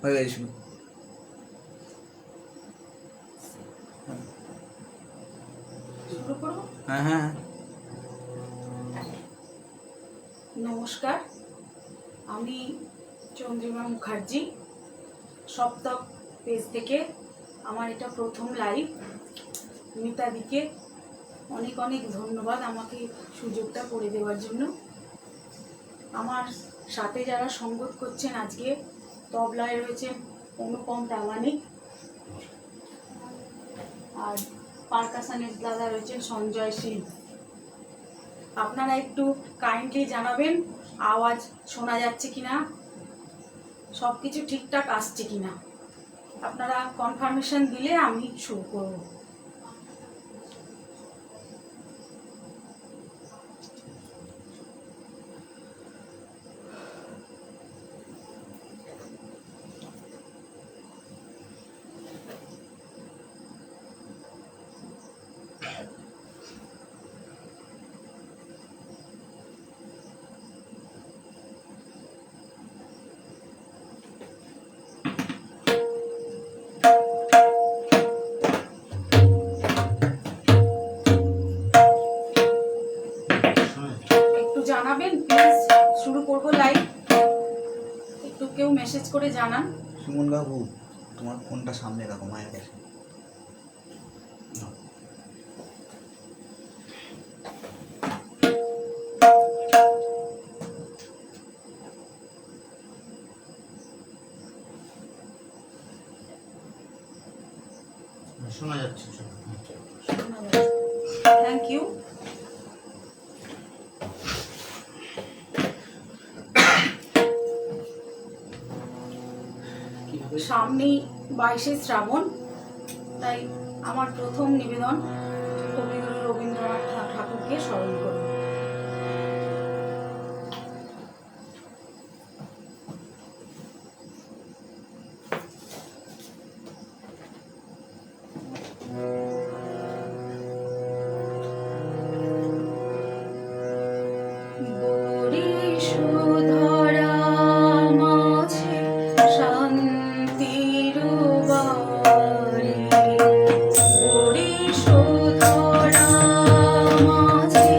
হয়ে গেছে শুরু। শুরু করব। হ্যাঁ হ্যাঁ। নমস্কার, আমি চন্দ্রিমা মুখার্জি, সপ্তক পেজ থেকে আমার এটা প্রথম লাইভ। মিতাদিকে অনেক অনেক ধন্যবাদ আমাকে সুযোগটা করে দেওয়ার জন্য। আমার সাথে যারা সঙ্গত করছেন আজকে, তবলায় রয়েছেন অনুপম প্রামাণিক, আর পারকাশনের দাদা রয়েছেন সঞ্জয় সিং। আপনারা একটু কাইন্ডলি জানাবেন আওয়াজ শোনা যাচ্ছে কিনা, সব কিছু ঠিকঠাক আসছে কিনা। আপনারা কনফার্মেশন দিলে আমি শুরু করব। একটু জানাবেন প্লিজ, শুরু করব লাইভ। একটু কেউ মেসেজ করে জানান। সুমন বাবু, তোমার ফোনটা সামনে রাখো, মায়ের কাছে। শোনা যাচ্ছে। Thank you. সামনেই 22শে শ্রাবণ, তাই আমার প্রথম নিবেদন কবিগুরু রবীন্দ্রনাথ ঠাকুরকে স্মরণ করুন। বরিশোধরা মাঝে শান্তির বাড়ি, বরিশোধরা মাঝে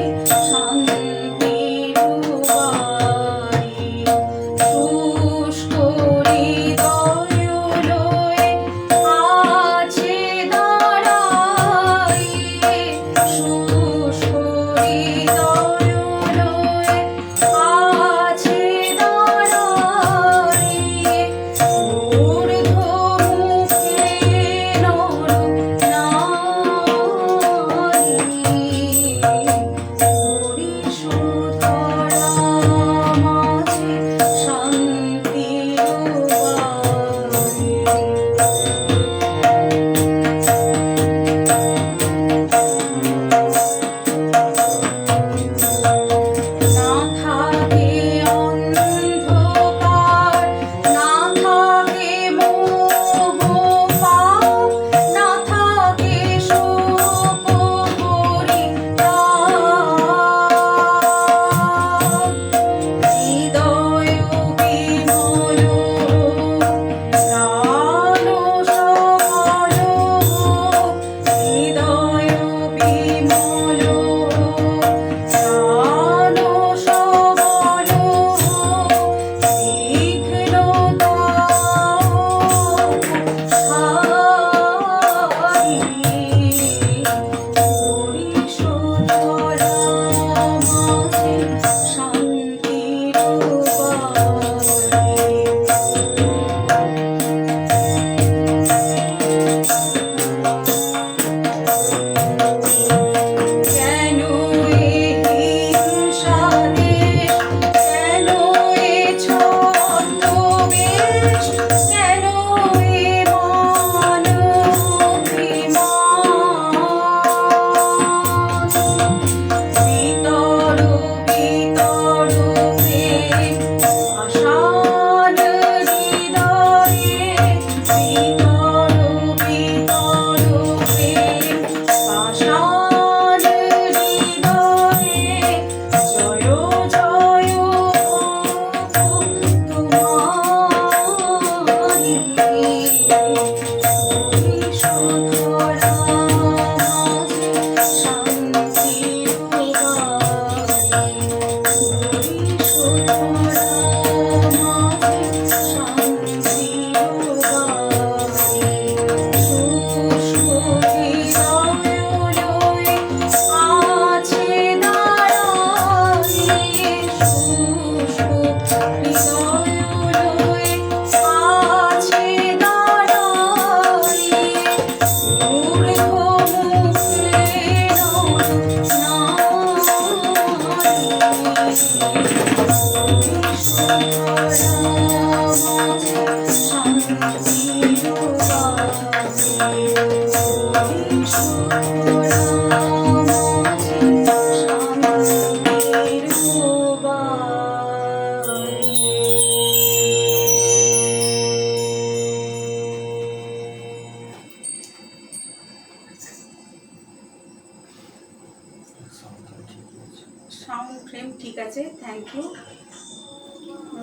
সাউন্ড ফ্রেম ঠিক আছে, থ্যাংক ইউ।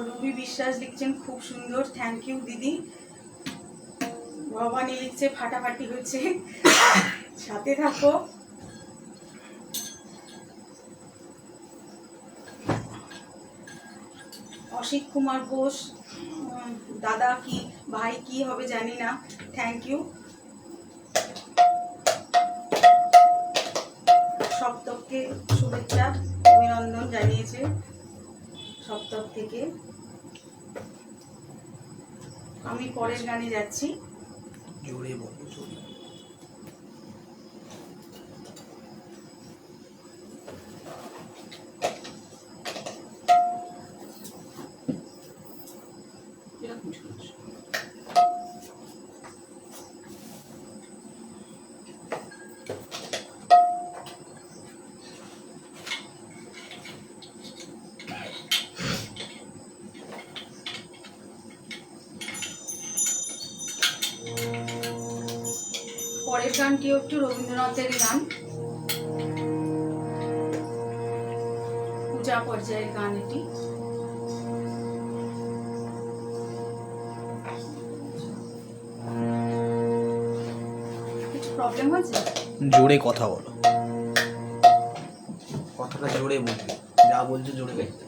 রবি বিশ্বাস লিখছেন খুব সুন্দর, থ্যাংক ইউ দিদি। ভবানী লিখছে ফাটাফাটি হচ্ছে, সাথে থাকো। অসিত কুমার ঘোষ, দাদা কি ভাই কি হবে জানি না, থ্যাংক ইউ। সপ্তককে শুভেচ্ছা অভিনন্দন জানিয়েছে সপ্তক থেকে। আমি পরের গানে যাচ্ছি। জোরে বলো, জোরে। পরের গানটিও একটু রবীন্দ্রনাথের গান, পূজা পর্যায়ের গান এটি। কিছু প্রবলেম হয়েছে? জোরে কথা বলো, কথাটা জোরে বলবে, যা বলছো জোরে বলতে।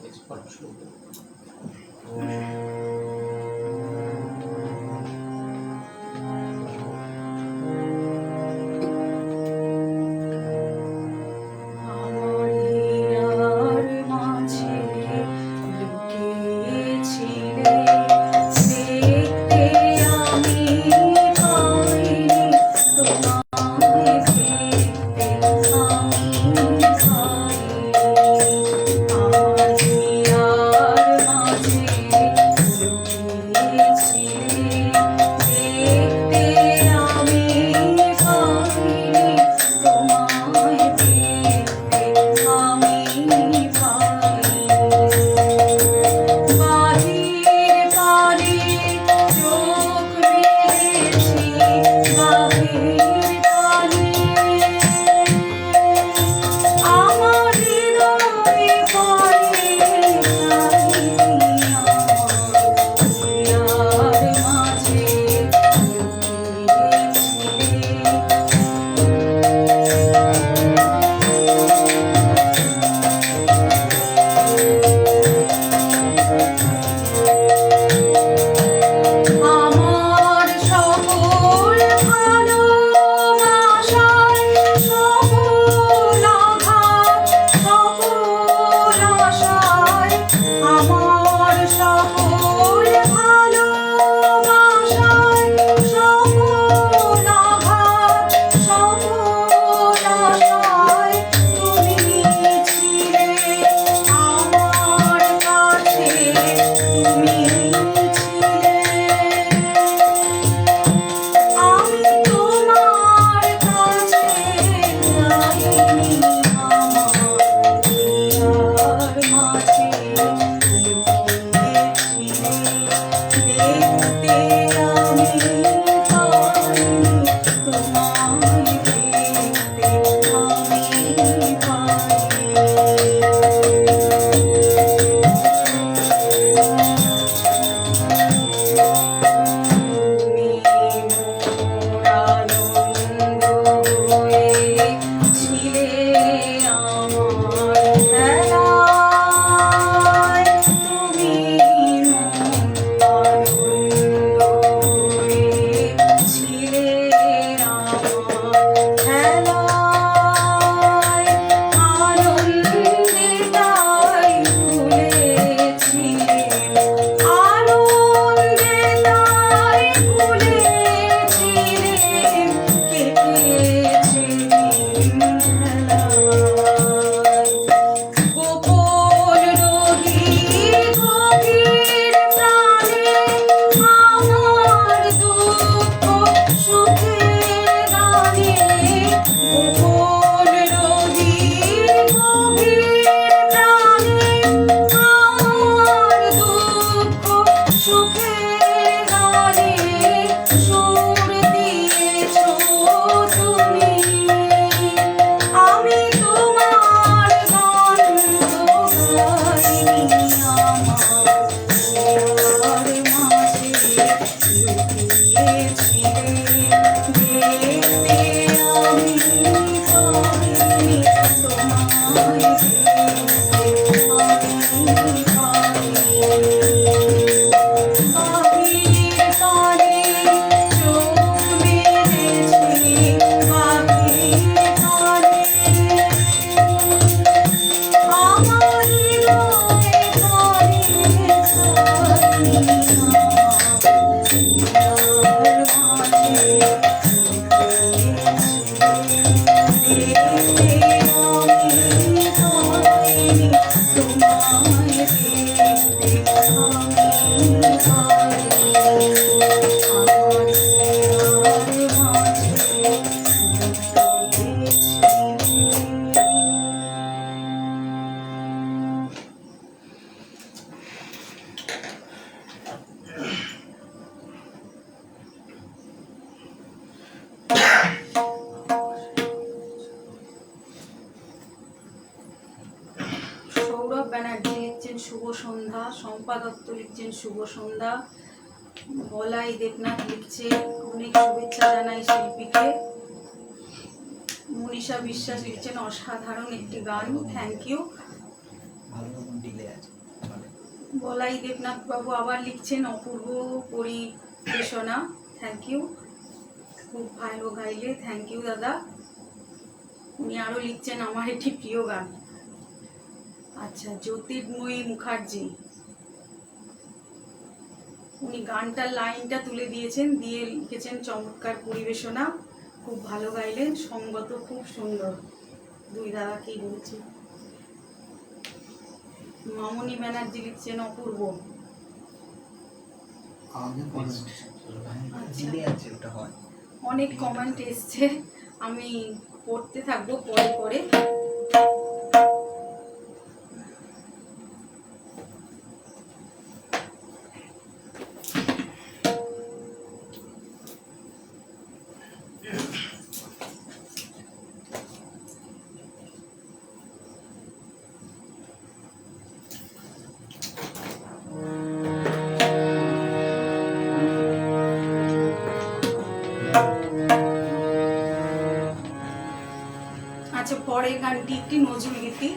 সন্ধ্যা। শম্পা দত্ত লিখছেন শুভ সন্ধ্যা। বলাই দেবনাথ লিখছে অনেক শুভেচ্ছা জানাই শিল্পীকে। মনীষা বিশ্বাস লিখছেন অসাধারণ একটি গান, থ্যাংক ইউ। ভালো রকম ডিলে আছে। বলাই দেবনাথ বাবু আবার লিখছেন অপূর্ব পরিবেশনা, থ্যাংক ইউ। খুব ভালো গাইলে, থ্যাংক ইউ দাদা। উনি আরও লিখছেন আমার একটি প্রিয় গান। আচ্ছা, জ্যোতির্ময়ী মুখার্জি উনি গানটার লাইনটা তুলে দিয়েছেন, দিয়ে লিখেছেন চমৎকার পরিবেশনা, খুব ভালো গাইলেন, সঙ্গত খুব সুন্দর। দুই দাদাকেই বলছি। মামনি ব্যানার্জি লিখছেন অপূর্ব। ডিলে আছে, ওটা হয়। অনেক কমেন্ট এসছে, আমি পড়তে থাকবো পরে পরে। আচ্ছা, পরের গানটি একটি নজরুল গীতি।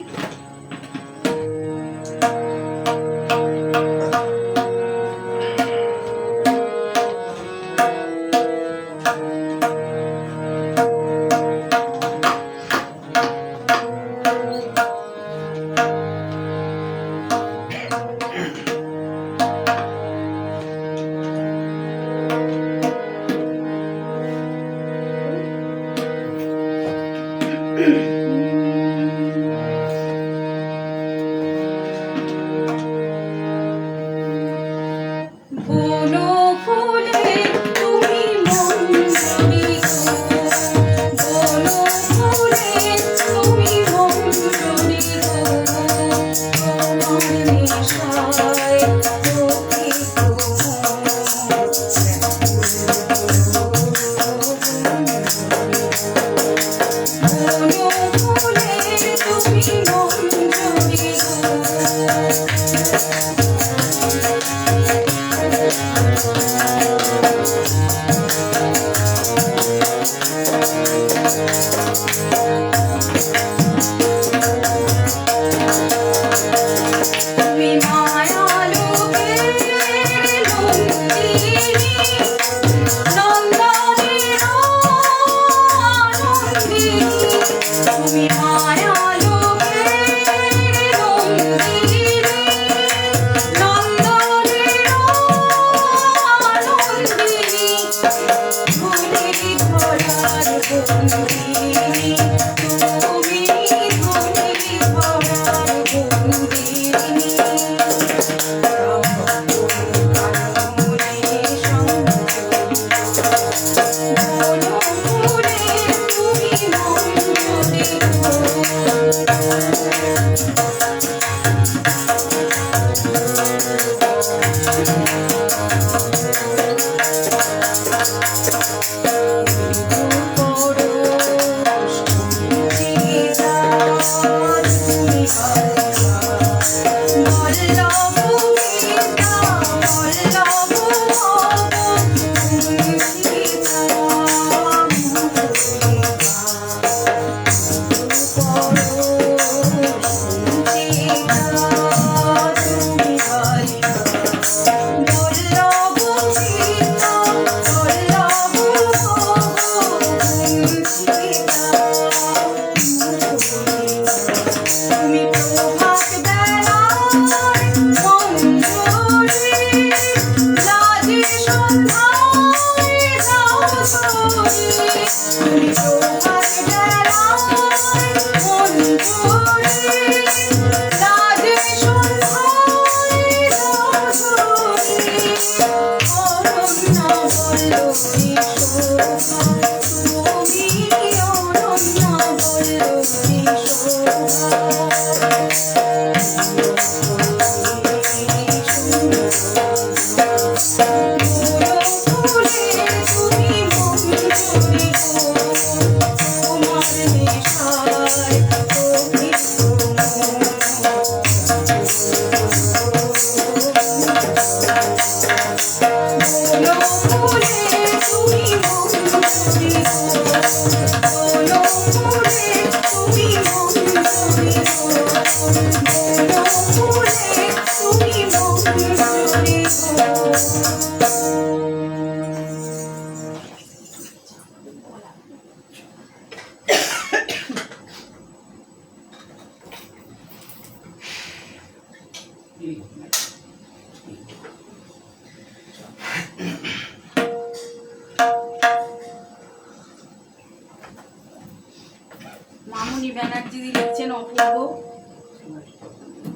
মামুনি ব্যানার্জি লিখছেন অপূর্ব।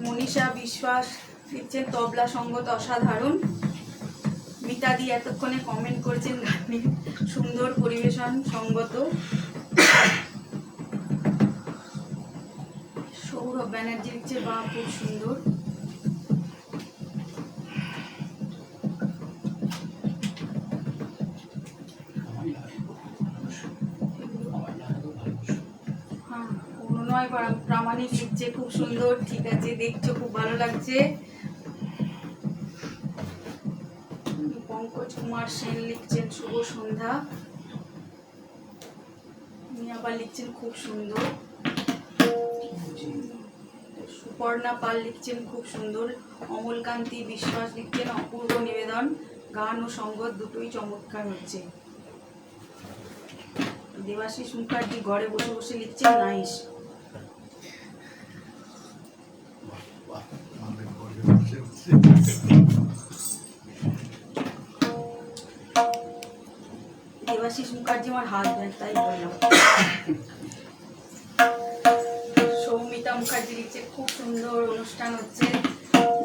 মনীষা বিশ্বাস লিখছেন তবলা সঙ্গত অসাধারণ। মিতাদি এতক্ষণে কমেন্ট করেছেন গানে সুন্দর পরিবেশন সঙ্গত। সৌরভ ব্যানার্জি লিখছে বা খুব সুন্দর। অনুনয় প্রামাণিক লিখছে খুব সুন্দর। ঠিক আছে, দেখছো, খুব ভালো লাগছে। পঙ্কজ কুমার সেন লিখছেন শুভ সন্ধ্যা। উনি আবার লিখছেন খুব সুন্দর। সুপর্ণা পাল লিখছেন খুব সুন্দর। অমলকান্তি বিশ্বাস লিখছেন অপূর্ব নিবেদন, গান ও সঙ্গত দুটোই চমৎকার হচ্ছে। দেবাশিস মুখার্জি ঘরে বসে বসে লিখছেন নাইস। দেবাশিস মুখার্জি আমার হাজব্যান্ড, তাই বললাম। সৌমিতা মুখার্জি লিখছে খুব সুন্দর অনুষ্ঠান হচ্ছে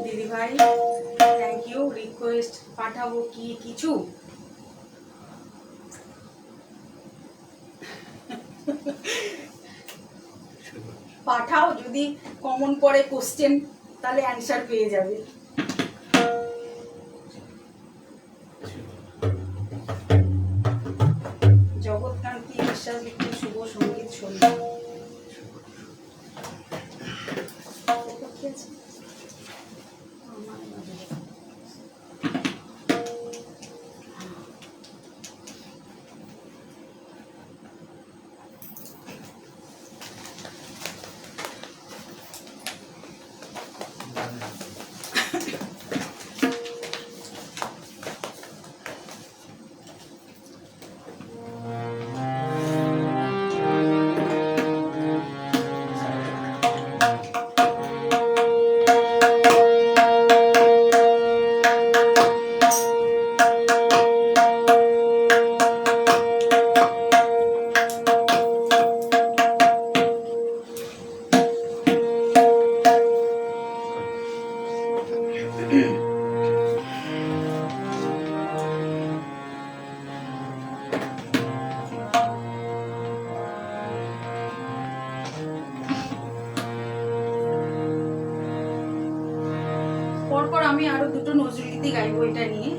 দিদি ভাই, থ্যাংক ইউ। রিকোয়েস্ট পাঠাবো কি কিছু? পাঠাও, যদি কমন পড়ে কোশ্চেন তাহলে অ্যান্সার পেয়ে যাবে। জগৎকান্তি বিশ্বাস লিখতে শুভ সঙ্গীত সন্ধ্যা। পরপর আমি আরো দুটো নজরুলগীতি গাইবো এটা নিয়ে।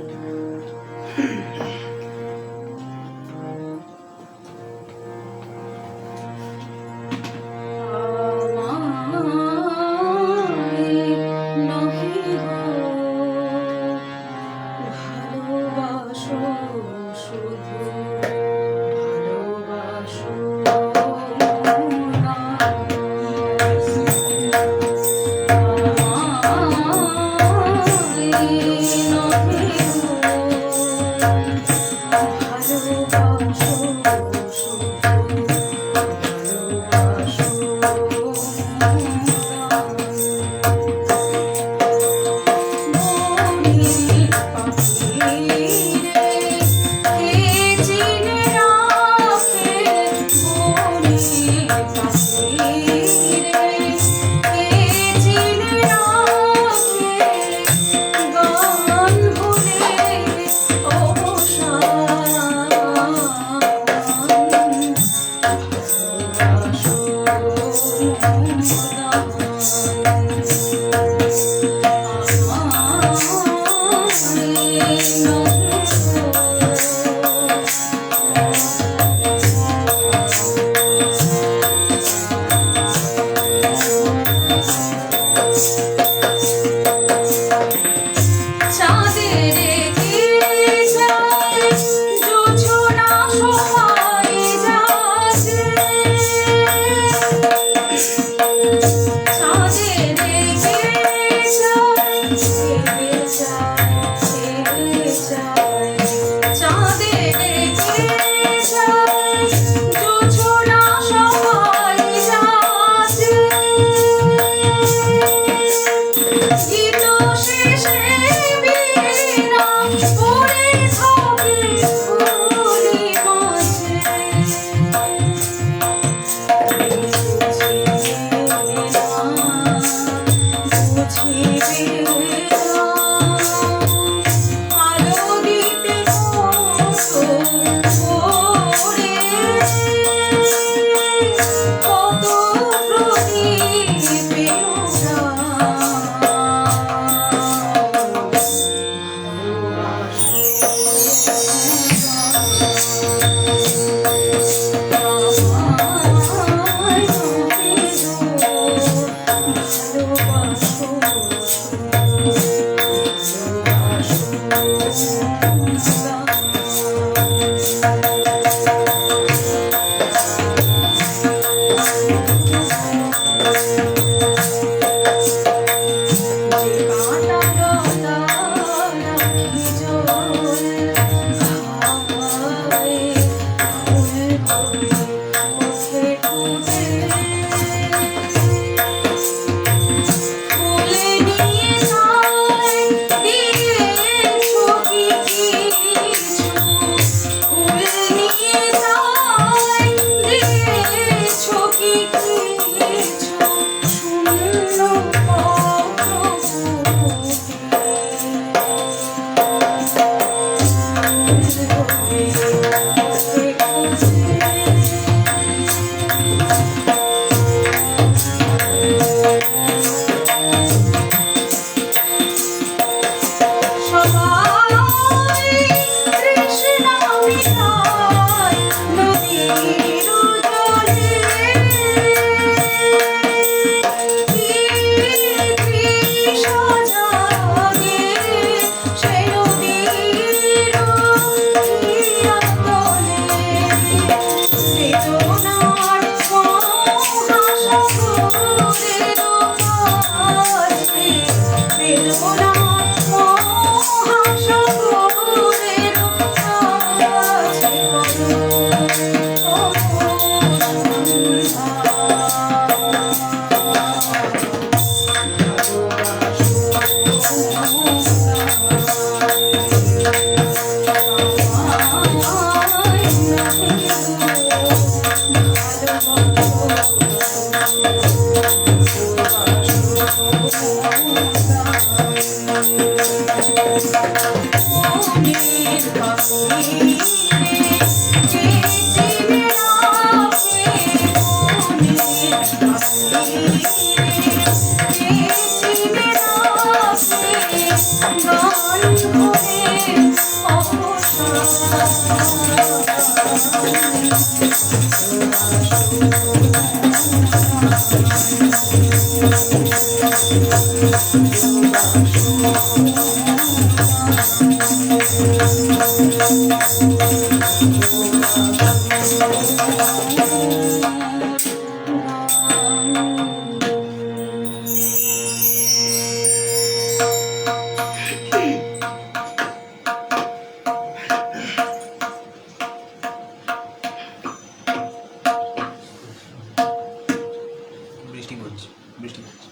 বৃষ্টি পড়ছে, বৃষ্টি পড়ছে।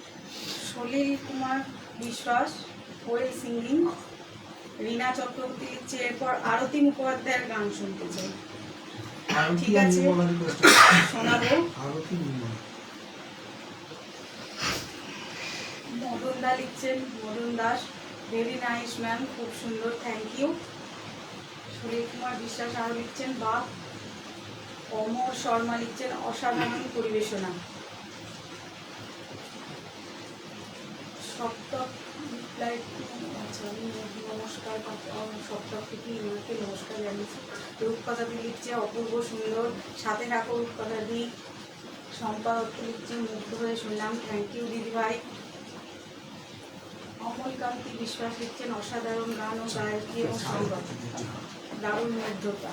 সলিল কুমার বিশ্বাস, ওয়েল সিঙ্গিং। রীনা চক্রবর্তী লিখছে এরপর আরতি মুখোপাধ্যায়ের গান শুনতে চাই। ঠিক আছে, শোনাবো। মদন দা লিখছেন, Madan Das, very nice ma'am, খুব সুন্দর, থ্যাংক ইউ। সলিল কুমার বিশ্বাস আরও লিখছেন বা। অমর শর্মা লিখছেন অসাধারণ পরিবেশনা। সপ্তক আচ্ছা, আমি নমস্কার সপ্তক থেকে ওনাকে নমস্কার জানিয়েছি। রূপকথাদি লিখছে অপূর্ব সুন্দর, সাথে থাকো রূপকথাদি। সম্পাদক লিখছে মুগ্ধ হয়ে শুনলাম, থ্যাংক ইউ দিদিভাই। অমলকান্তি বিশ্বাস লিখছেন অসাধারণ গান ও গায়কী এবং সংগত, দারুণ মুগ্ধতা।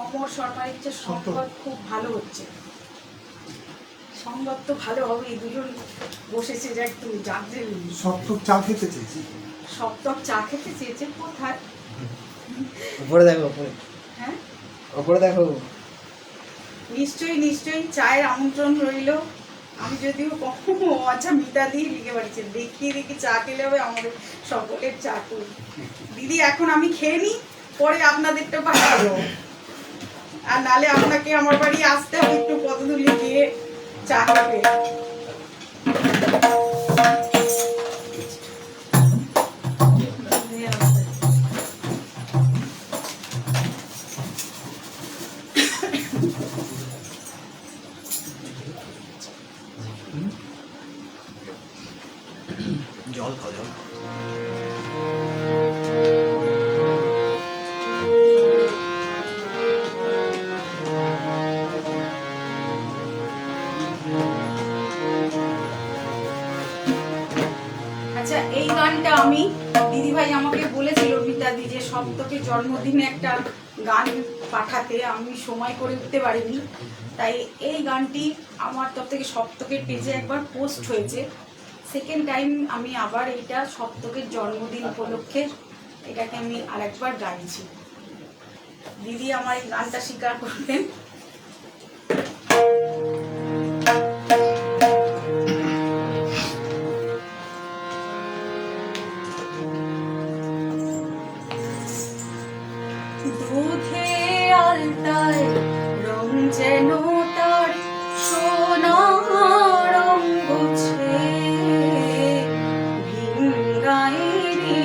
অমর শর্মা লিখছে সংবাদ খুব ভালো হচ্ছে। সংবাদ তো ভালো হবেই, দুজন বসেছে যা একটু জানতে। সপ্তক চা খেতে চেয়েছি। সপ্তক চা খেতে চেয়েছে কোথায়? উপরে দেখো, উপরে। হ্যাঁ, উপরে দেখো। নিশ্চয়ই নিশ্চয়ই, চায়ের আমন্ত্রণ রইল। আমি যদিও কখনো আচ্ছা মিতা দিয়ে লিখে পারছি, দেখিয়ে দেখি চা খেলে হবে আমাদের সকলের চা করি। দিদি এখন আমি খেয়ে নিই, পরে আপনাদেরটা পাঠাবো। আর নালে আপনাকে আমার বাড়ি আসতে হবে একটু পদধূলি দিয়ে চা খেতে। জল খাও, জল। আচ্ছা, এই গানটা আমি দিদিভাই আমাকে বলেছিল মিতাদি যে সপ্তকের জন্মদিনে একটা গান পাঠাতে, আমি সময় করে উঠতে পারিনি। তাই এই গানটি আমার তরফ থেকে সপ্তকের পেজে একবার পোস্ট হয়েছে। সেকেন্ড টাইম আমি আবার এইটা সপ্তকের জন্মদিন উপলক্ষে এটাকে আমি আরেকবার গাইছি। দিদি আমার এই গানটা স্বীকার করবেন। দুধে আলতায় রং যেন তার সোনার অঙ্গছে, ভিঙ্গায়নি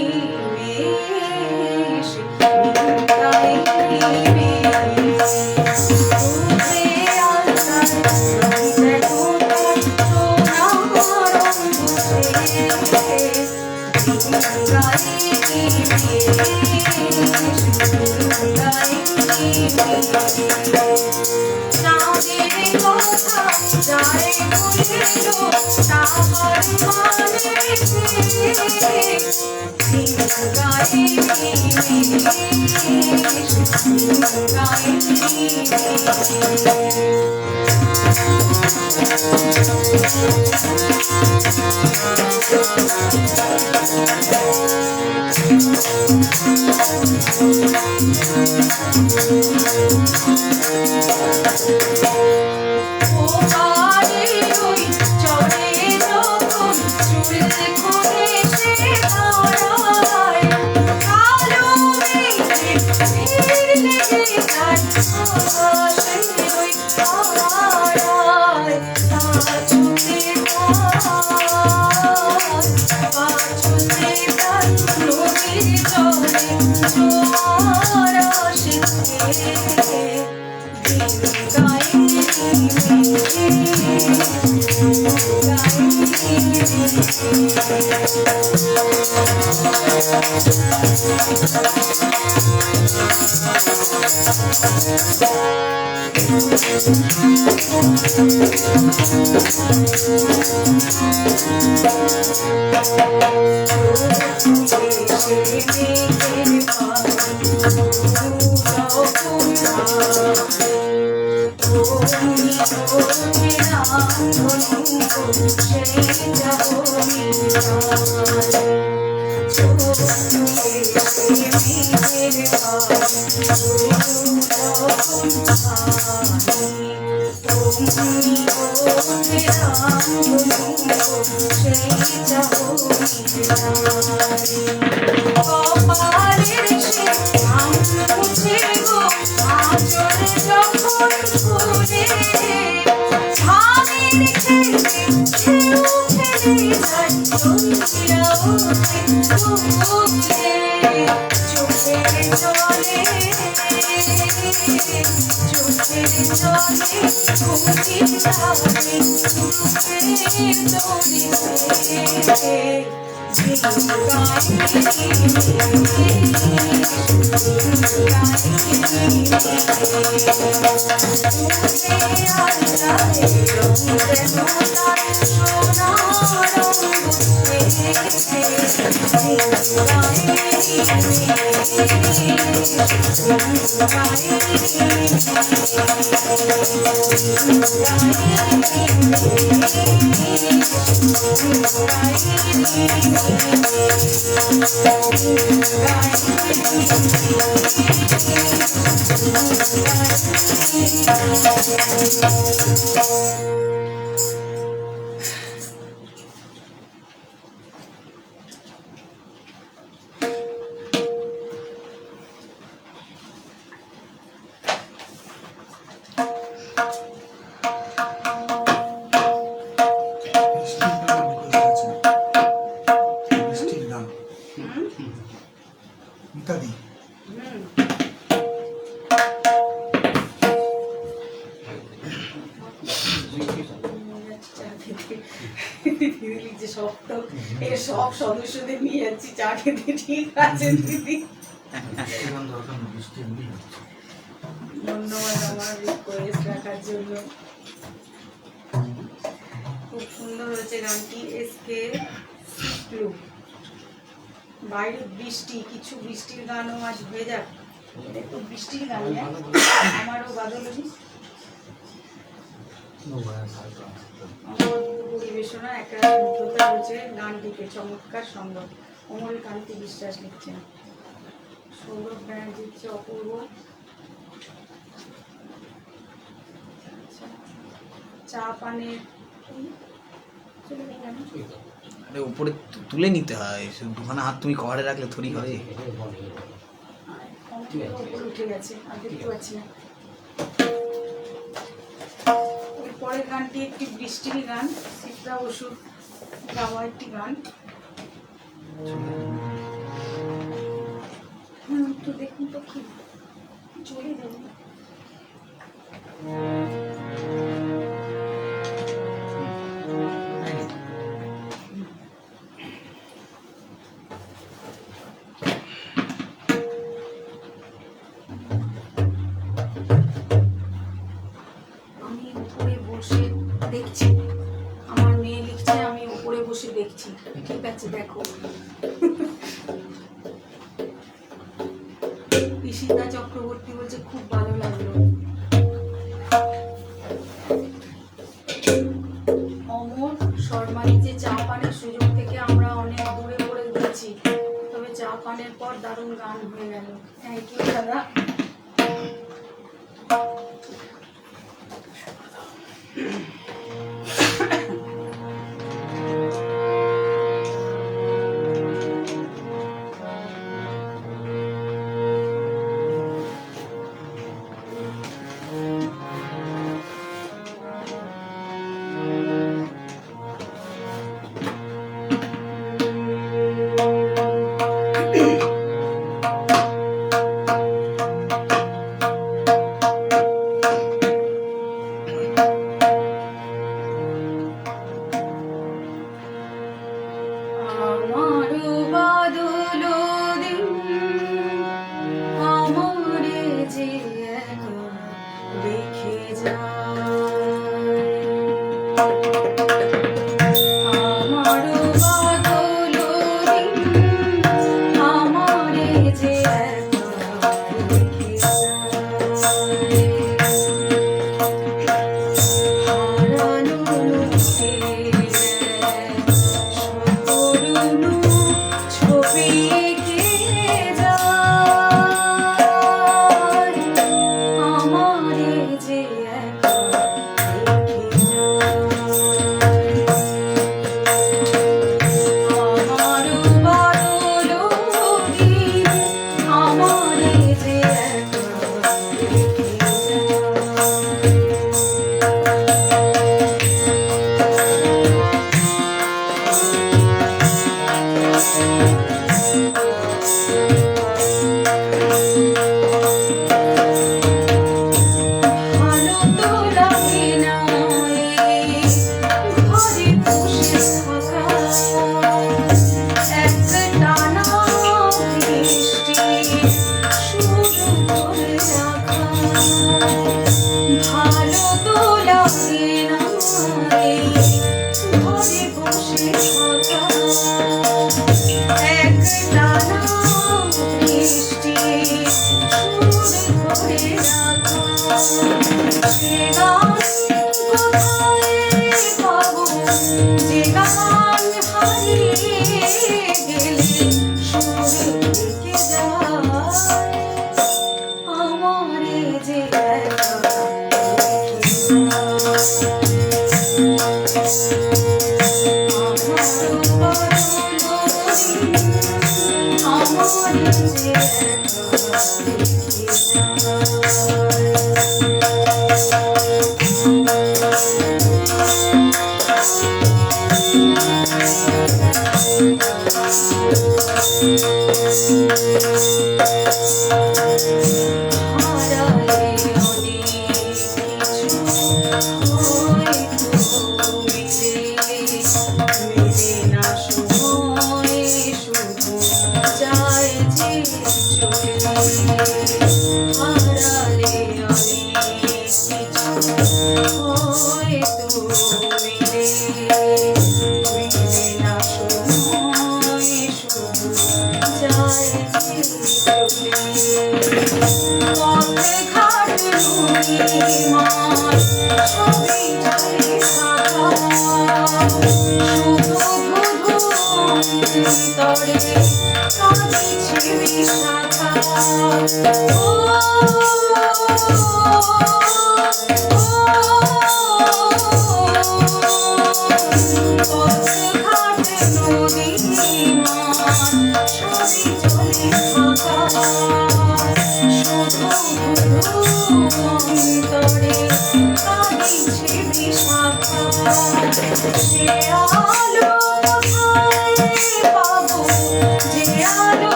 ইত্যাদি। সব সদস্যদের নিয়ে যাচ্ছি চা খেতে। ঠিক আছে দিদি, ধন্যবাদ আমার রিকোয়েস্ট রাখার জন্য। খুব সুন্দর হয়েছে গানটি। এসকে সিপ্লু। বাইরে বৃষ্টি, কিছু বৃষ্টির গানও আজ হয়ে যাক। এটা একটু বৃষ্টির গান, আমারও বাদল আমার পরিবেশনা একটা মুগ্ধতা হয়েছে গানটিকে। চমৎকার সুন্দর। অমল কান্তি বিশ্বাস লিখছেন, সৌরভ ব্যানার্জি দিচ্ছে অপূর্ব। চা পানের আরে উপরে তুলে নিতে হয়, দুখানা হাত তুমি কভারে রাখলে থরি হয়। উঠে গেছে, আর দেখতে পাচ্ছি না। পরের গানটি একটি বৃষ্টির গান, চিত্রা বসুর গাওয়া একটি গান। একটু দেখুন তো কি চলে যাবে। দিচ্ছি, ঠিক আছে দেখো। ঈশিতা চক্রবর্তী বলছে খুব ভালো লাগলো। অমর শর্মা যে চা পানের সুযোগ থেকে আমরা অনেক দূরে পড়ে গেছি, তবে চা পানের পর দারুণ গান হয়ে গেল। থ্যাংক ইউ দাদা।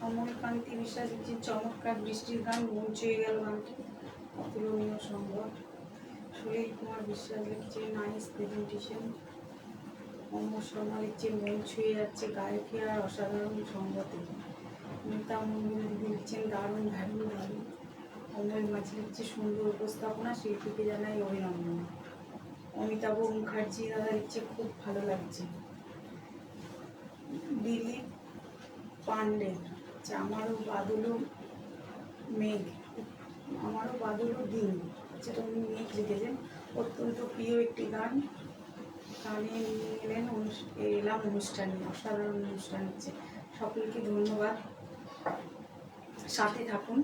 অমরকান্তি বিশ্বাস লিখছে চমৎকার বৃষ্টির গান, মন ছুঁয়ে গেল গানটি, অতুলনীয় সংগত। সুনীল কুমার বিশ্বাস লিখছে নাইস প্রেজেন্টেশন। অমর শর্মা লিখছে মন ছুঁয়ে যাচ্ছে গায়কী আর অসাধারণ সংগতি। মিতা মন্ডল দিদি লিখছেন দারুণ দারুণ দারুণ। অমর মাঝি লিখছে সুন্দর উপস্থাপনা, শিল্পীকে জানাই অভিনন্দন। অমিতাভ মুখার্জি দাদা লিখছে খুব ভালো লাগছে। দিলীপ পান্ডে আমারও বাদলও মেঘ, আমারও বাদলও দিন, যেটা উনি মেঘ লিখেছেন। অত্যন্ত প্রিয় একটি গান, গানে নিয়ে এলাম অনুষ্ঠানে, অসাধারণ অনুষ্ঠান হচ্ছে। সকলকে ধন্যবাদ, সাথে থাকুন।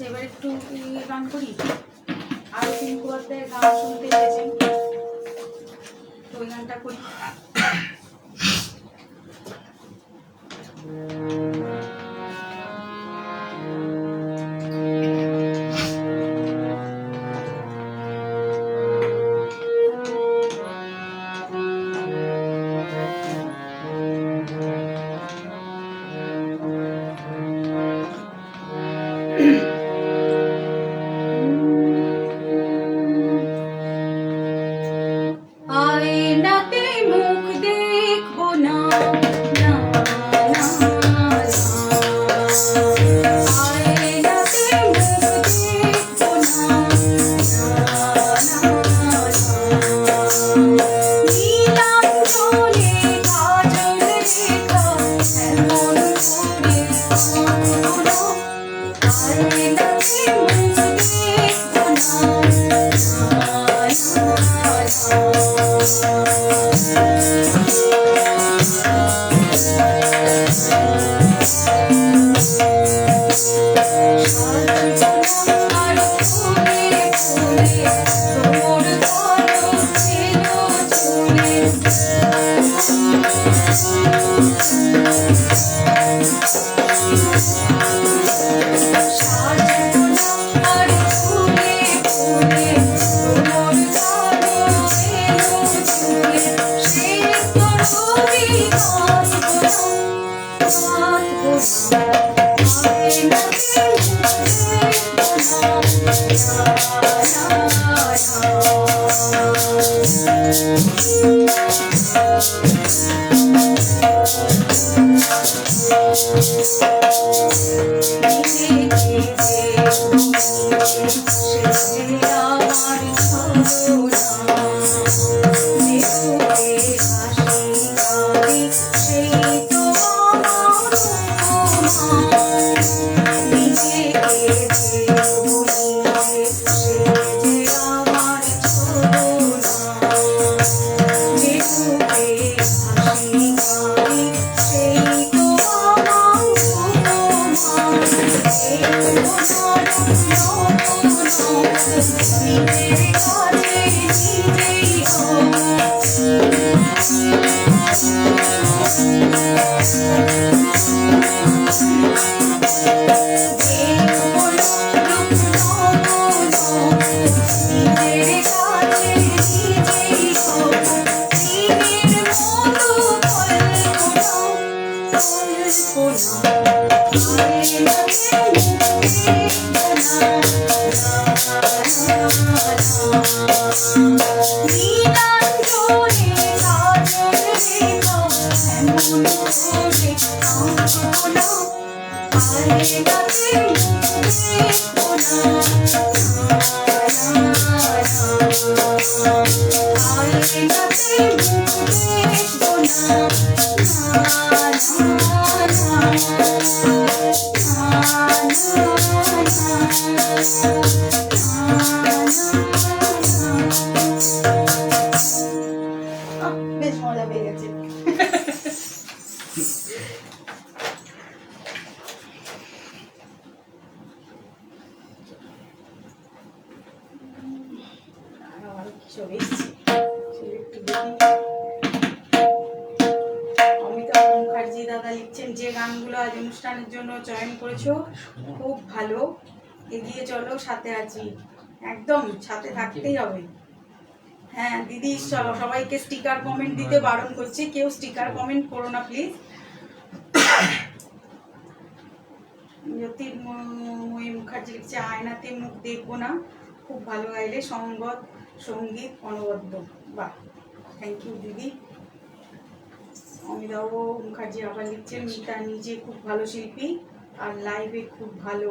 এবার একটু গান করি। আরো তিনকুয়াদের গান শুনতে এসেছেন, তো ওই গানটা করি। আয়নাতে মুখ দেখবো না, না, না, আয়নাতে মুখ দেখবো না, নীলাঞ্জনে কাজল রেখা এমন করে আঁকবো, আয়নাতে মুখ দেখবো না, নীলাঞ্জন বেশ মজা পেয়ে গেছে। আরো কিসব এসছে, সেটা একটু দেখি। অমিতাভ মুখার্জি দাদা লিখছেন, যে গানগুলো আজ অনুষ্ঠানের জন্য চয়ন করেছো খুব ভালো, এগিয়ে চলো, সাথে আছি। একদম সাথে থাকতেই হবে। হ্যাঁ দিদি, চলো সবাইকে স্টিকার কমেন্ট দিতে বারণ করছি, কেউ স্টিকার কমেন্ট করো না প্লিজ। জ্যোতির্ময়ী মুখার্জি লিখছে, আয়নাতে মুখ দেখবো না, খুব ভালো গাইলে, সঙ্গীত অনবদ্য। বাহ, থ্যাংক ইউ দিদি। অমিতাভ মুখার্জি আবার লিখছেন, মিতা নিজে খুব ভালো শিল্পী আর লাইভে খুব ভালো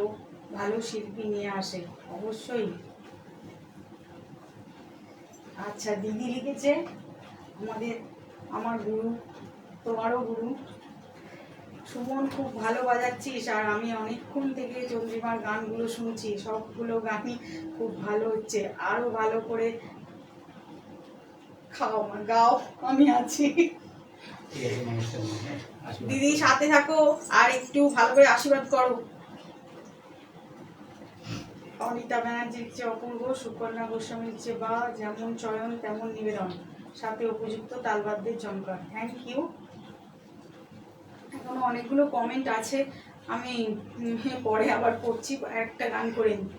ভালো শিল্পী নিয়ে আসে। অবশ্যই। আচ্ছা, দিদি লিখেছে, আমার গুরু, তোমারও গুরু সুমন, খুব ভালো বাজাচ্ছিস, আর আমি অনেকক্ষণ থেকে চন্দ্রিমার গানগুলো শুনছি, সবগুলো গানই খুব ভালো হচ্ছে, আরো ভালো করে গাও, আমি আছি। দিদি সাথে থাকো আর একটু ভালো করে আশীর্বাদ করো। অনিতা ব্যানার্জি লিখছে, অপূর্ব। সুকন্যা গোস্বামী লিখছে, বা যেমন চয়ন তেমন নিবেদন, সাথে উপযুক্ত তালবাদ্যের ঝঙ্কার। Thank you. এখনো অনেকগুলো কমেন্ট আছে, আমি পরে আবার করছি, একটা গান করে নিই।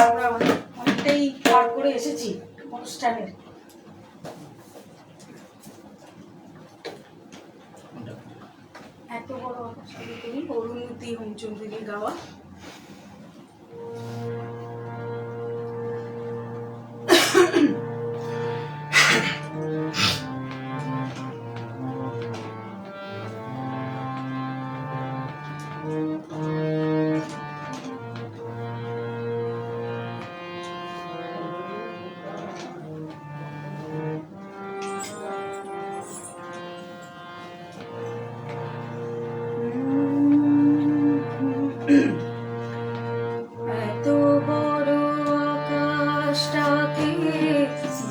আমরা অনেকটাই পার করে এসেছি অনুষ্ঠানের। এত বড় করি অরুণতি হোমচন্দ্রীর গাওয়া। এত বড় আকাশটাকে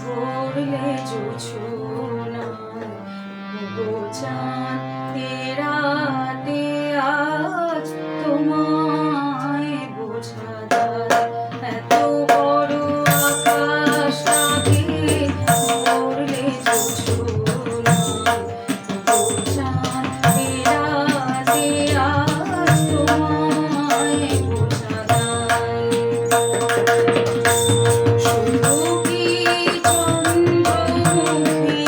ভরলে জোছনায়, গোছান রাতে আজ তোমায় বোঝা যায়। এত বড় আকাশটাকে ভরলে জোছনায়, গোছান রাতে আজ তোমায় বোঝা যায়। শুধু কি চন্দ্রমুখী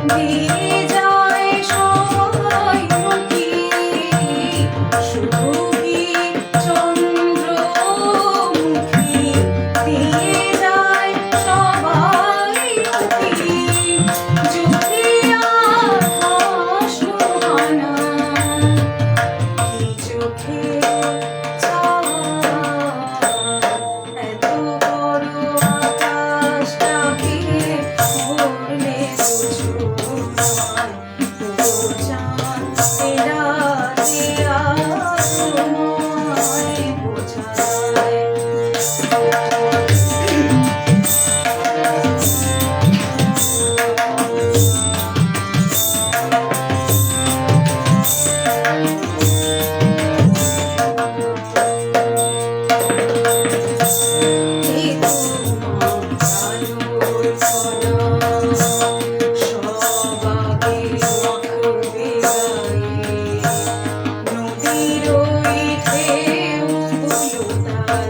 দিয়ে যায় সবাই মুখী, শুধু কি চন্দ্রমুখী দিয়ে যায় সবাই মুখী, যদি আর হাসলো না কি চোখে এত বড় আকাশটাকে ভরলে জোছনায়, গোছান রাতে আজ তোমায় বোঝা যায়। নদীর ওই ঢেউগুলো তাল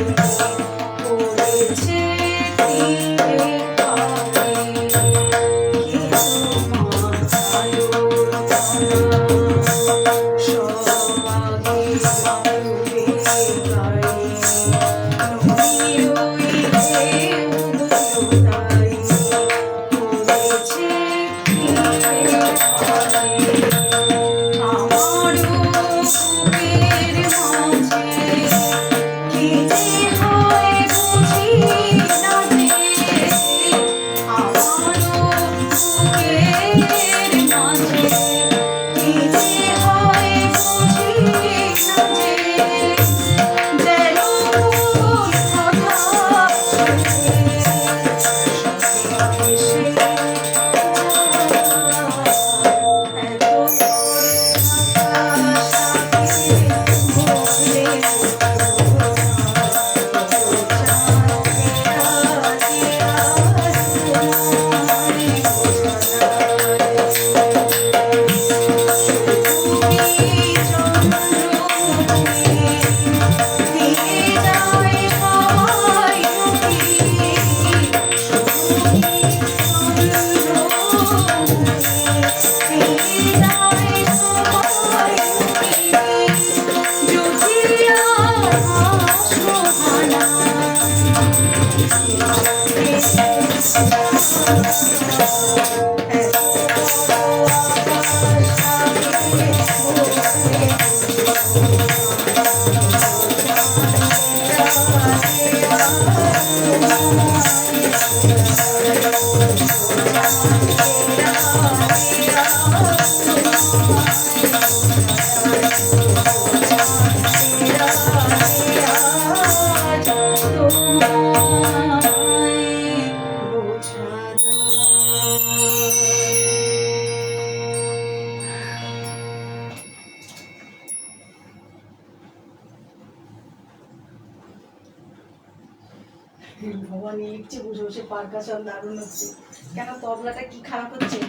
ভগবান লিখছে বসে বসে পারকাশন দারুণ হচ্ছে। কেন তবলাটা কি খারাপ হচ্ছে?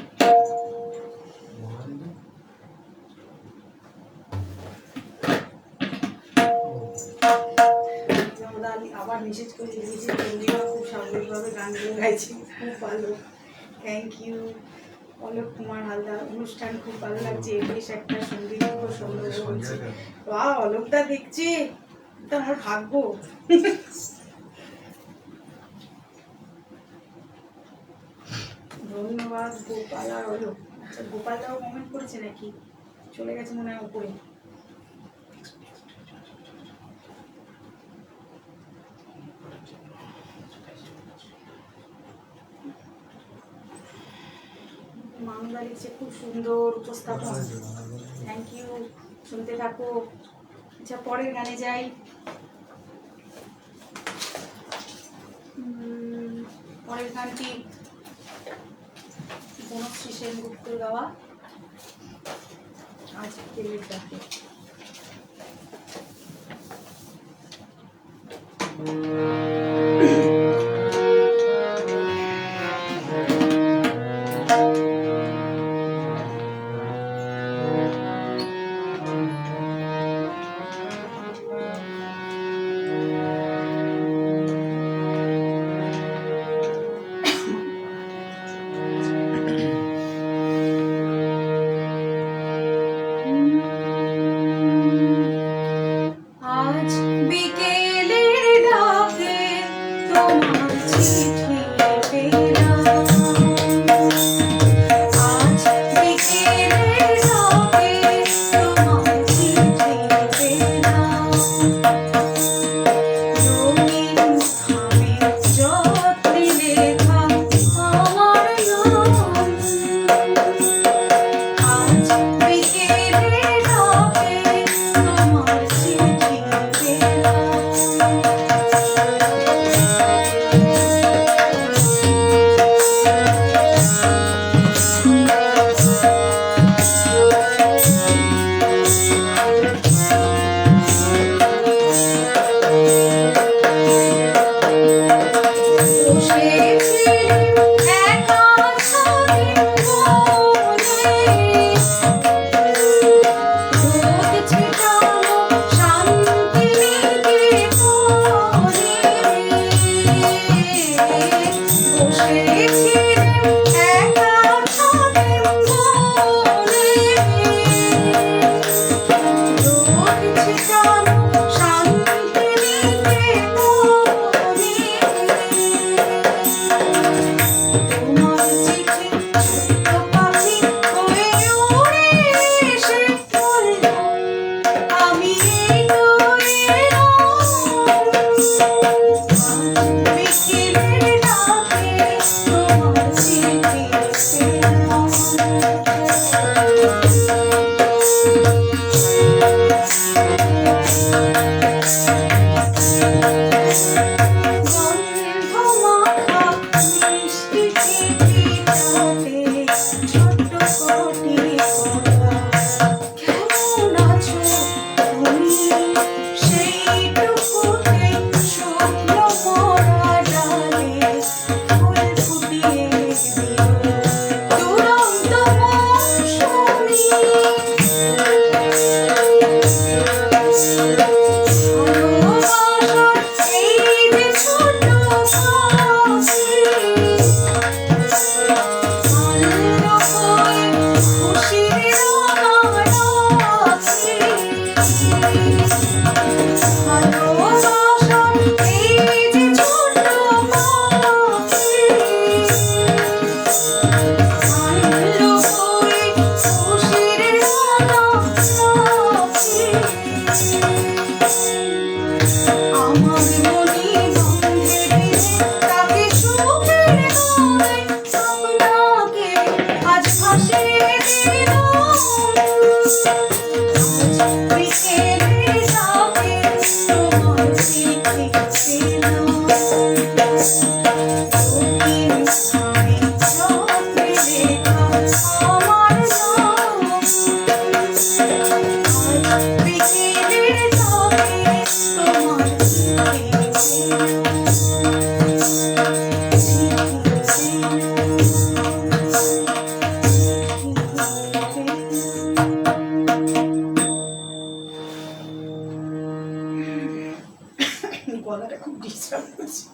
আবার মেসেজ করে লিখেছি বন্ধুরা খুব স্বাভাবিকভাবে গানগুলো গাইছি, খুব ভালো, থ্যাংক ইউ। অলোক কুমার হালদার, অনুষ্ঠান খুব ভালো লাগছে, বেশ একটা সঙ্গীত খুব সুন্দর বলছে। বাহ, অলোকদা দেখছে, এটা আমার ভাগ্য। ধন্যবাদ গোপাল আর অলোক। আচ্ছা, গোপালদাও কমেন্ট করেছে নাকি? চলে গেছে মনে হয় উপরে। মামলা লিখছে খুব সুন্দর উপস্থাপন, থ্যাংক ইউ, শুনতে থাকো। আচ্ছা, পরের গানে যাই। পরের গানটি বনশ্রী সেনগুপ্তর গাওয়া, আজ পেলের ডাকে। আজ বিকেলের ডাকে বিকেলের ডাকে তোমার চিঠি পেলাম। গন্ধ মাখা মিষ্টি চিঠিটাতে ছোট্ট কোটি করা, কেমন আছো তুমি? সেইটুকুতে শুকনো মরা ডালে ফুল ফুটিয়ে দিল দুরন্ত মৌসুমী। ভালোবাসার এই যে ছোট পাখি, আনন্দ হয়ে খুশির রাঙারাখি। ভালোবাসার এই যে ছোট পাখি, আনন্দ হয়ে খুশির রাঙারাখি। আমার মনে বন্ধে তাকে সুখের গানে আপনাকে আজ ভাসিয়ে দিলাম। আজ বিকেলের ডাকে তোমার চিঠি পেলাম। রঙিন শাড়ি চোখে লেখা আমার নাম। আজ বিকেলের ডাকে তোমার চিঠি পেলাম। গলাটা খুব ডিস্টার্ব করছে।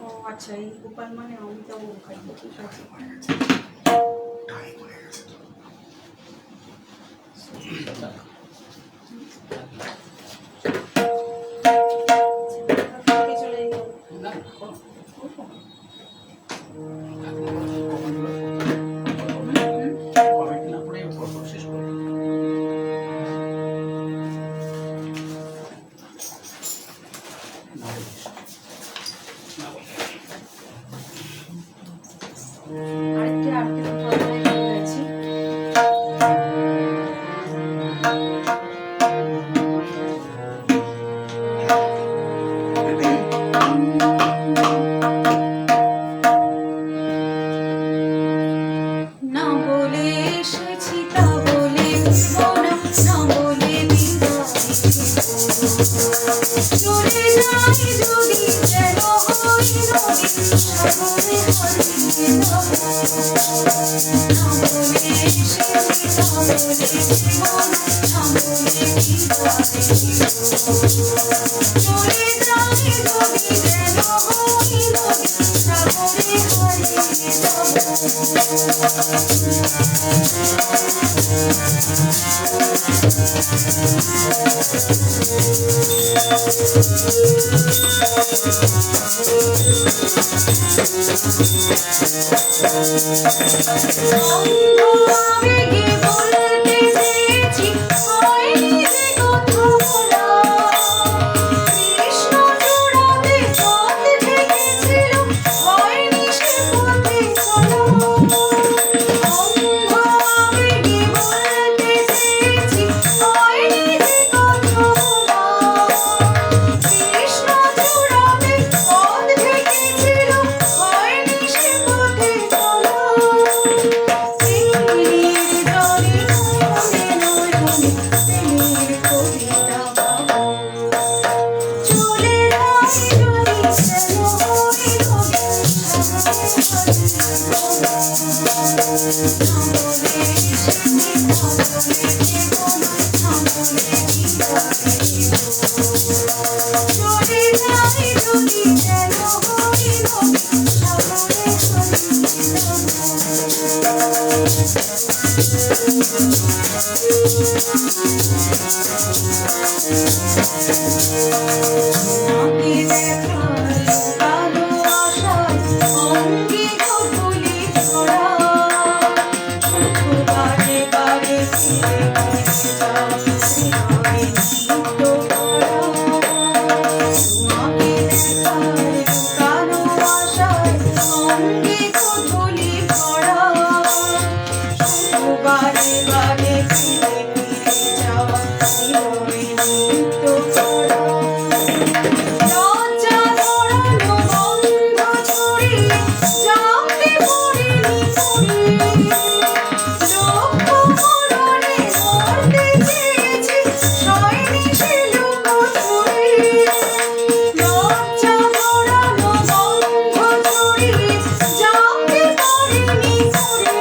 ও আচ্ছা, এই গোপাল মানে অমিতাভ মুখার্জি, ঠিক আছে। টাইম হয়ে গেছে তো। কালকে চলে যাবো। না, করো। কমেন্ট না করে পর্ব শেষ করো। আরেকটা আরেকটা প্রবলেম হয়ে গেছে। না বলে এসেছি তা বলে ফিরবো না, না বলে বিদায় চলে যাই যদি যেন হই নদী সাগরে হারিয়ে যাব। না বলে এসেছি তা বলে ফিরবো না, না বলে বিদায় চলে যাই যদি যেন হই নদী সাগরে হারিয়ে যাব। আবেগে বলতে চেয়েছি, হয়নি যে কথা বলা। কৃষ্ণ চূড়াতে পথ ঠেকেছিল, হয়নি সে পথে চলা। আবেগে বলতে চেয়েছি, হয়নি যে কথা বলা। কৃষ্ণ চূড়াতে পথ ঠেকেছিল, হয়নি সে পথে চলা। আগে দেখার ভালোবাসা হৃদয়ে নিত্য করো। লজ্জা ধরানো বন্ধ ছড়িয়ে যাতে পড়িনি পড়ে। লক্ষ্য মরণে মরতে চেয়েছি, সয়নি সে লুকোচুরি। লজ্জা ধরানো বন্ধ ছড়িয়ে যাতে পড়িনি পড়ে।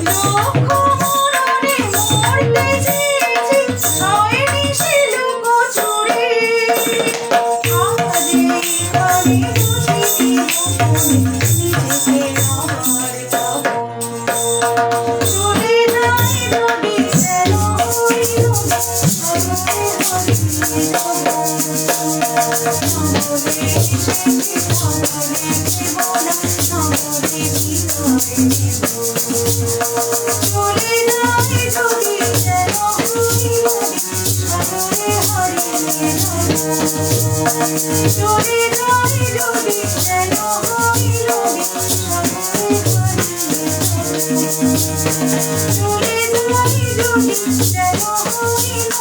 লক্ষ্য মরণে মরতে চেয়েছি, সয়নি সে লুকোচুরি। আহারে এবারে বুঝিনি গোপনে নিজেকে আমার পাবো। চলে যাই যদি যেন হইল সাগরে হারিয়ে যাব। সাগরে এসেছি সাগরে দেব না, সাগরে বিদায় নেব। চলে যাই যদি যেন হইল সাগরে হারিয়ে যাব। চলে যাই যদি যেন হইল সাগরে হারিয়ে যাব। চলে যাই যদি যেন হইল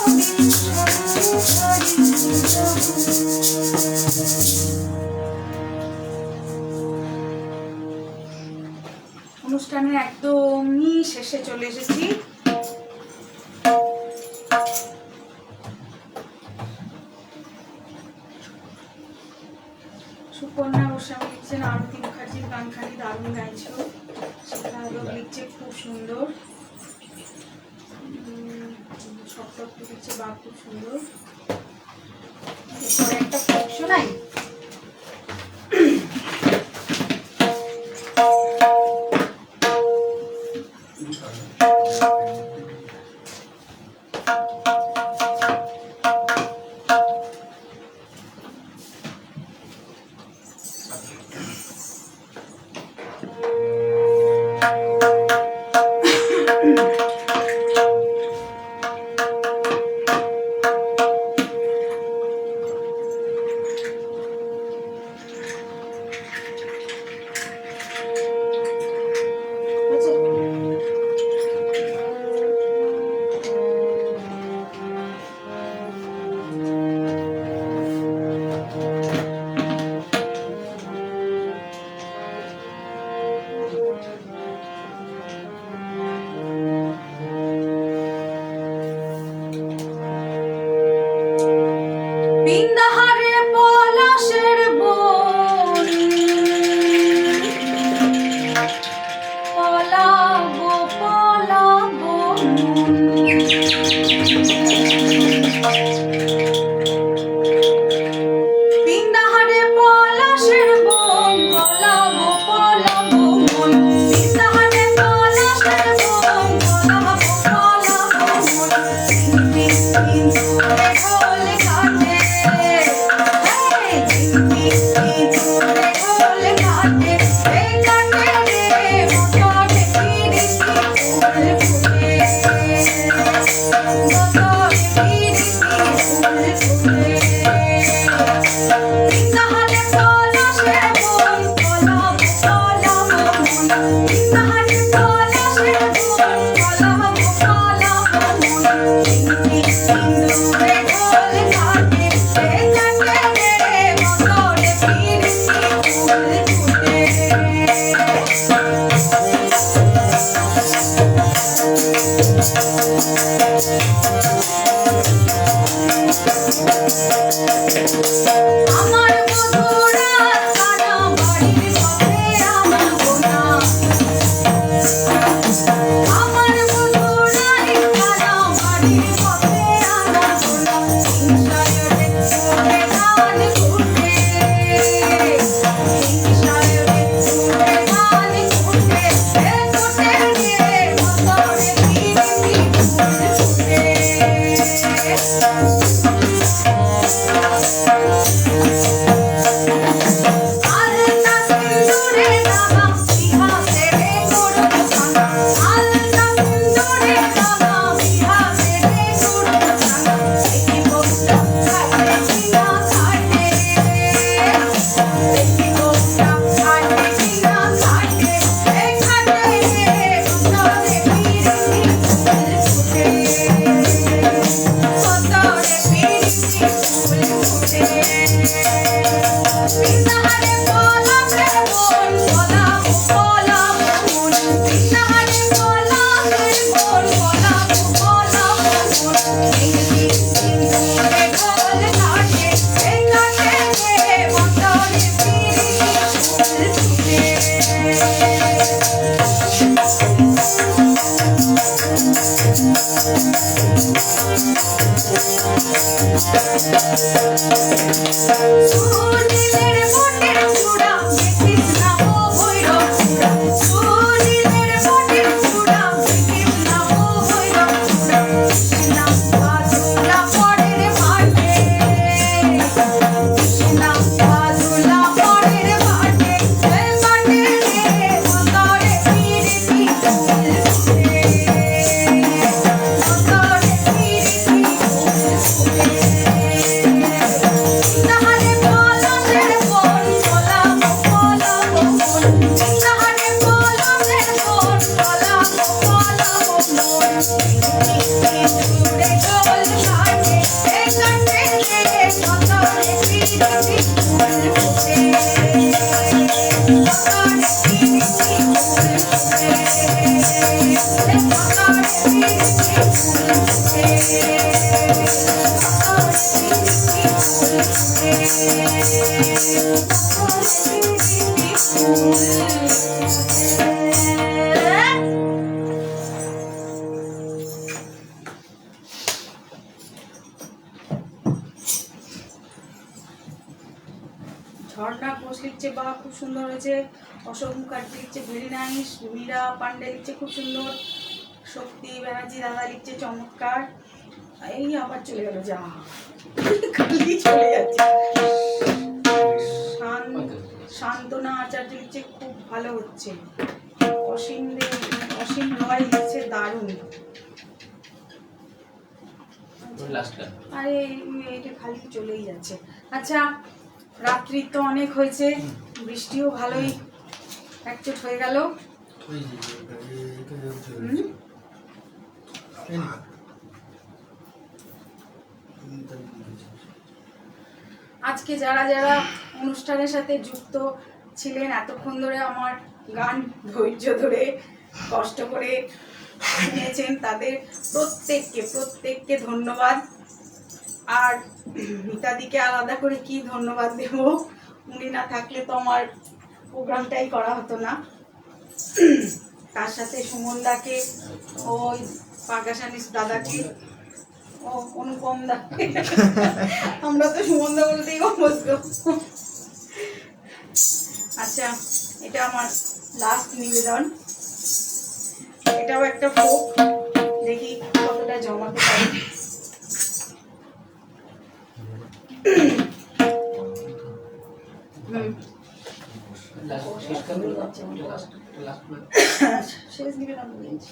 সাগরে হারিয়ে যাব। অনুষ্ঠানের একদমই শেষে চলে এসেছি। সুকন্যা গোস্বামী লিখছেন আরতি মুখার্জির গানখানি দারুণ গাইছিল, সেটা হলো লিখছে খুব সুন্দর। সপ্তক লিখছে বা খুব সুন্দর। এরপরে একটা ফোক শোনাই। ঝর্ণা ঘোষ লিখছে বা খুব সুন্দর হয়েছে, অশোক মুখার্জি লিখছে ভেরি নাইস, মীরা পান্ডে লিখছে খুব সুন্দর, শক্তি ব্যানার্জি দাদা লিখছে চমৎকার। এই আবার চলে গেল, যা খালি চলে যাচ্ছে। শান্তনা আচার্য লিখছে খুব ভালো হচ্ছে, অসীম রয় লিখছে দারুণ। আরে এটা খালি চলেই যাচ্ছে। আচ্ছা, রাত্রি তো অনেক হয়েছে, বৃষ্টিও ভালোই একচোট হয়ে গেল। আজকে যারা যারা অনুষ্ঠানের সাথে যুক্ত ছিলেন, এতক্ষণ ধরে আমার গান ধৈর্য ধরে কষ্ট করে শুনেছেন, তাদের প্রত্যেককে ধন্যবাদ। আর মিতাদিকে আলাদা করে কি ধন্যবাদ দেব, উনি না থাকলে তো আমার প্রোগ্রামটাই করা হতো না। তার সাথে সুমনদাকে, ওই পাকাশানিস দাদাকে, ও অনুপম দা, আমরা তো সুমনদা বলতেই অভ্যস্ত। আচ্ছা, এটা আমার লাস্ট নিবেদন, এটাও একটা ফোক, দেখি কতটা জমাতে পারি। শেষ নিবেদন বলেছি।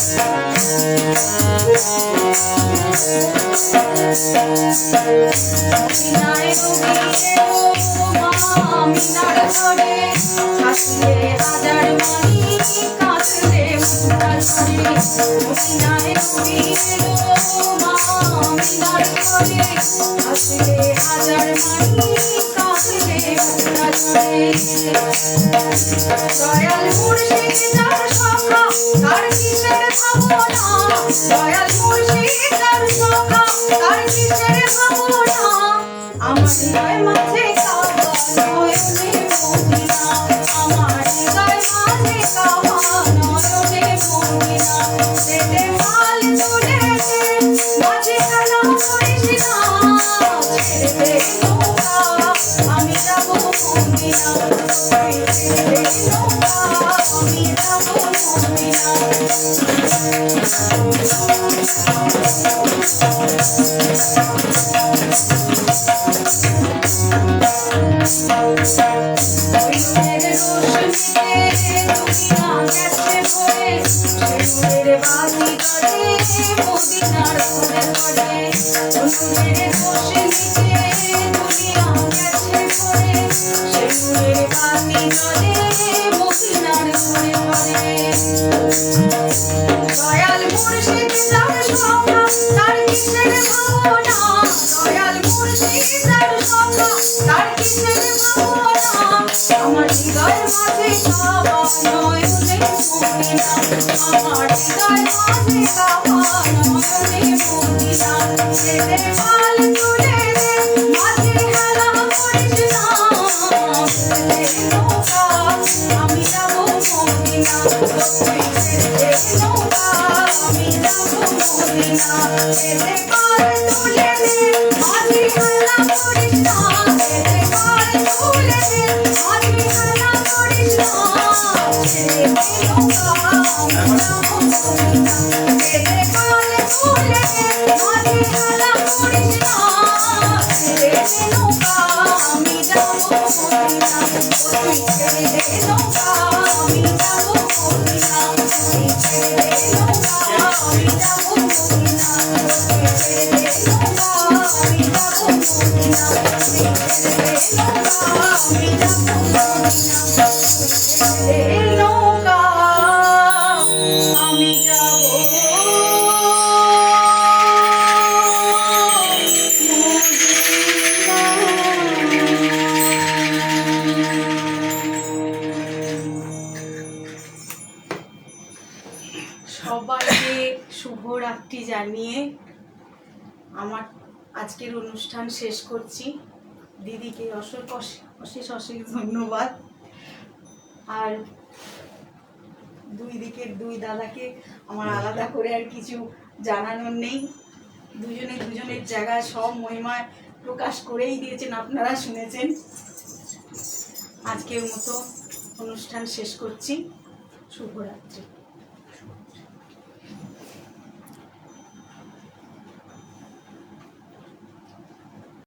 Thank you. মদিনায় নবী এলো মা আমিনার ঘরে, আসলে হাজার মানি কাঁদলে মুক্তা ঝরে। দয়াল মুর্শিদ যার সখা তার কিসের ভাবনা, দয়াল মুর্শিদ যার সখা তার কিসের ভাবনা, আমার হৃদয় মাঝে কাবা নয়নে মদিনা, আমার হৃদয় মাঝে কাবা নয়নে মদিনা। পেটে মাল তুলে দে মাঝে খেলা করিস না, ছেড়ে দে নৌকা আমি যাব মদিনা, ছেড়ে দে নৌকা আমি যাব মদিনা। নূরের রোশনীতে দুনিয়া গেছে ভরে, নূরের বাতি জ্বলে মদিনার ঘরে ঘরে। নূরের রোশনীতে দুনিয়া গেছে ভরে, নূরের বাতি জ্বলে মদিনার ঘরে ঘরে। দয়াল মুর্শিদ যার সখা তার কিসের ভাবনা, দয়াল মুর্শিদ যার সখা তার কিসের ভাবনা, আমার হৃদয় মাঝে কাবা নয়নে মদিনা, আমার হৃদয় মাঝে কাবা নয়নে মদিনা। পেটে মাল তুলে দে মাঝে হেলা করিস না, ছেড়ে দে নৌকা আমি যাব মদিনা, ছেড়ে দে নৌকা আমি যাব মদিনা। পেটে মাল তুলে দে মাঝে হেলা করিস না, পেটে মাল তুলে দে মাঝে হেলা করিস না, ছেড়ে দে নৌকা আমি যাব মদিনা। পেটে মাল তুলে দে মাঝে হেলা করিস না, ছেড়ে দে নৌকা আমি যাব মদিনা, তুই ছেড়ে দে নৌকা আমি যাব মদিনা, তুই ছেড়ে দে নৌকা আমি যাব মদিনা, তুই ছেড়ে দে নৌকা আমি যাব মদিনা, তুই ছেড়ে দে নৌকা আমি যাব মদিনা, তুই ছেড়ে দে নৌকা আমি যাব সবাইকে শুভরাত্রি জানিয়ে আমার আজকের অনুষ্ঠান শেষ করছি। দিদিকে অশেষ অশেষ ধন্যবাদ। আর দুই দিকের দুই দাদাকে আমার আলাদা করে আর কিছু জানানোর নেই। দুজনে দুজনের জায়গায় সব মহিমা প্রকাশ করেই দিয়েছেন, আপনারা শুনেছেন। আজকের মতো অনুষ্ঠান শেষ করছি। শুভরাত্রি।